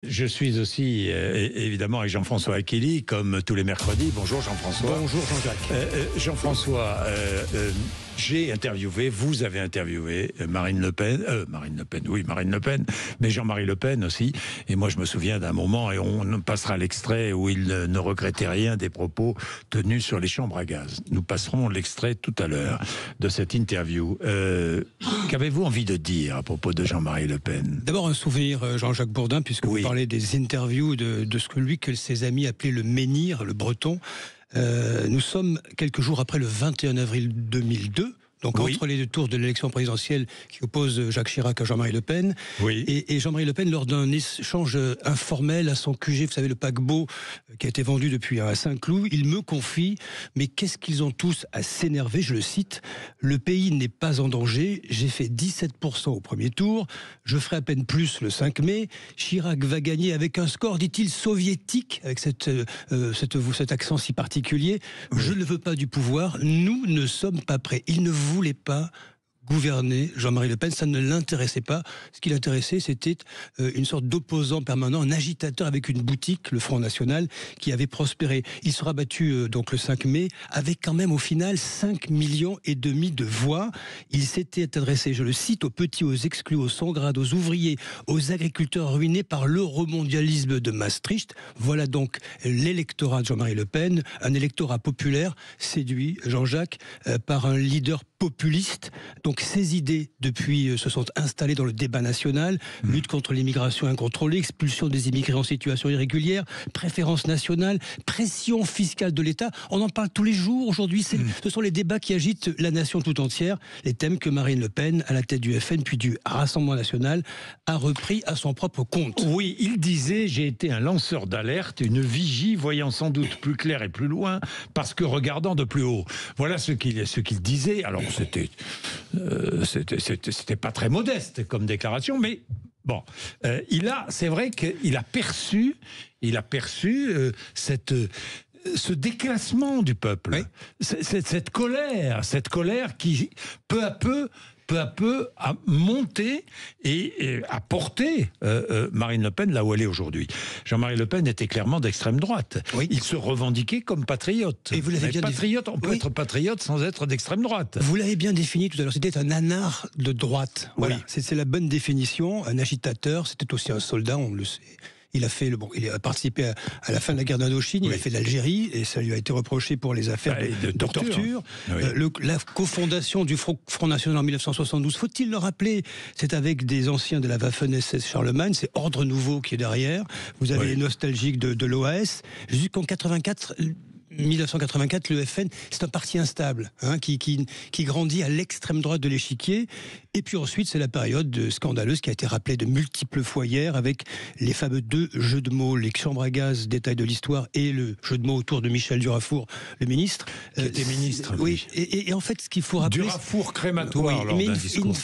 Je suis aussi évidemment avec Jean-François Aquili, comme tous les mercredis. Bonjour Jean-François. Bonjour Jean-Jacques. Jean-François, j'ai interviewé, vous avez interviewé Marine Le Pen, Marine Le Pen, mais Jean-Marie Le Pen aussi. Et moi je me souviens d'un moment, et on passera l'extrait où il ne regrettait rien des propos tenus sur les chambres à gaz. Nous passerons l'extrait tout à l'heure de cette interview. Qu'avez-vous envie de dire à propos de Jean-Marie Le Pen? D'abord un souvenir, Jean-Jacques Bourdin, puisque vous parlez des interviews de ce que ses amis appelaient le menhir, le breton. Nous sommes quelques jours après le 21 avril 2002. Donc entre les deux tours de l'élection présidentielle qui oppose Jacques Chirac à Jean-Marie Le Pen. Et Jean-Marie Le Pen, lors d'un échange informel à son QG, vous savez, le paquebot qui a été vendu depuis à Saint-Cloud, il me confie, mais qu'est-ce qu'ils ont tous à s'énerver, je le cite, le pays n'est pas en danger, j'ai fait 17% au premier tour, je ferai à peine plus le 5 mai, Chirac va gagner avec un score, dit-il, soviétique, avec cet accent si particulier, je ne veux pas du pouvoir, nous ne sommes pas prêts. Il ne voulait pas gouverner Jean-Marie Le Pen, ça ne l'intéressait pas. Ce qui l'intéressait, c'était une sorte d'opposant permanent, un agitateur avec une boutique, le Front National, qui avait prospéré. Il sera battu donc le 5 mai, avec quand même au final 5,5 millions de voix. Il s'était adressé, je le cite, aux petits, aux exclus, aux sans-grades, aux ouvriers, aux agriculteurs ruinés par l'euromondialisme de Maastricht. Voilà donc l'électorat de Jean-Marie Le Pen, un électorat populaire séduit, Jean-Jacques, par un leader populiste. Donc ces idées, depuis, se sont installées dans le débat national. Lutte contre l'immigration incontrôlée, expulsion des immigrés en situation irrégulière, préférence nationale, pression fiscale de l'État. On en parle tous les jours aujourd'hui. Ce sont les débats qui agitent la nation tout entière. Les thèmes que Marine Le Pen, à la tête du FN, puis du Rassemblement national, a repris à son propre compte. Oui, il disait, j'ai été un lanceur d'alerte, une vigie voyant sans doute plus clair et plus loin, parce que regardant de plus haut. Voilà ce qu'il disait. Alors c'était pas très modeste comme déclaration, mais bon, c'est vrai qu'il a perçu, ce déclassement du peuple, cette colère qui peu à peu a monté et a porté Marine Le Pen là où elle est aujourd'hui. Jean-Marie Le Pen était clairement d'extrême droite. Il se revendiquait comme patriote. Et vous l'avez bien patriote, on peut être patriote sans être d'extrême droite. Vous l'avez bien défini tout à l'heure, c'était un anard de droite. Voilà. C'est la bonne définition, un agitateur, c'était aussi un soldat, on le sait. Il a participé à la fin de la guerre d'Indochine, il a fait l'Algérie, et ça lui a été reproché pour les affaires de torture. La cofondation du Front National en 1972, faut-il le rappeler, c'est avec des anciens de la Waffen-SS Charlemagne, c'est Ordre Nouveau qui est derrière. Vous avez les nostalgiques de l'OAS. Jusqu'en 1984, le FN, c'est un parti instable, qui grandit à l'extrême droite de l'échiquier. Et puis ensuite, c'est la période scandaleuse qui a été rappelée de multiples fois hier, avec les fameux 2 jeux de mots, les chambres à gaz, détail de l'histoire, et le jeu de mots autour de Michel Durafour, le ministre. Qui était ministre. Oui, et en fait, ce qu'il faut rappeler... Durafour crématoire lors d'un discours.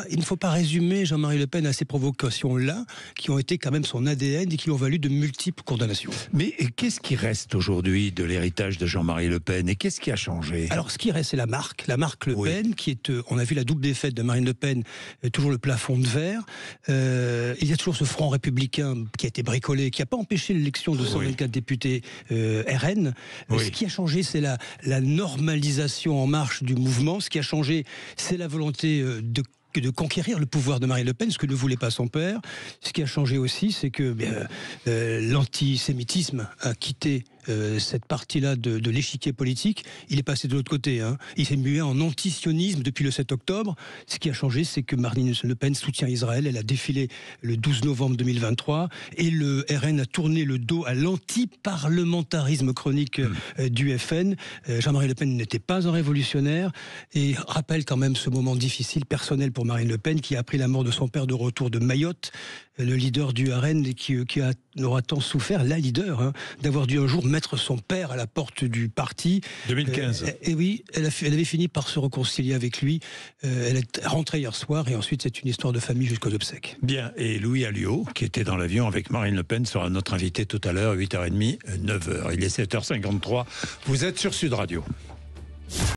Il ne faut pas résumer Jean-Marie Le Pen à ces provocations-là, qui ont été quand même son ADN et qui lui ont valu de multiples condamnations. Mais qu'est-ce qui reste aujourd'hui de l'héritage de Jean-Marie Le Pen, et qu'est-ce qui a changé? Alors, ce qui reste, c'est la marque Le Pen, qui est, on a vu la double défaite de Marine Le Pen, toujours le plafond de verre. Il y a toujours ce front républicain qui a été bricolé, qui n'a pas empêché l'élection de 124 députés RN. Ce qui a changé, c'est la normalisation en marche du mouvement. Ce qui a changé, c'est la volonté de conquérir le pouvoir de Marine Le Pen, ce que ne voulait pas son père. Ce qui a changé aussi, c'est que l'antisémitisme a quitté cette partie-là de l'échiquier politique. Il est passé de l'autre côté. Il s'est mué en antisionisme depuis le 7 octobre. Ce qui a changé, c'est que Marine Le Pen soutient Israël. Elle a défilé le 12 novembre 2023 et le RN a tourné le dos à l'antiparlementarisme chronique du FN. Jean-Marie Le Pen n'était pas un révolutionnaire et rappelle quand même ce moment difficile, personnel pour Marine Le Pen, qui a appris la mort de son père de retour de Mayotte, le leader du RN, et qui aura tant souffert, la leader, d'avoir dû un jour mettre son père à la porte du parti. 2015. Et oui, elle avait fini par se réconcilier avec lui. Elle est rentrée hier soir, et ensuite c'est une histoire de famille jusqu'aux obsèques. Bien, et Louis Alliot, qui était dans l'avion avec Marine Le Pen, sera notre invité tout à l'heure, 8h30, 9h. Il est 7h53. Vous êtes sur Sud Radio.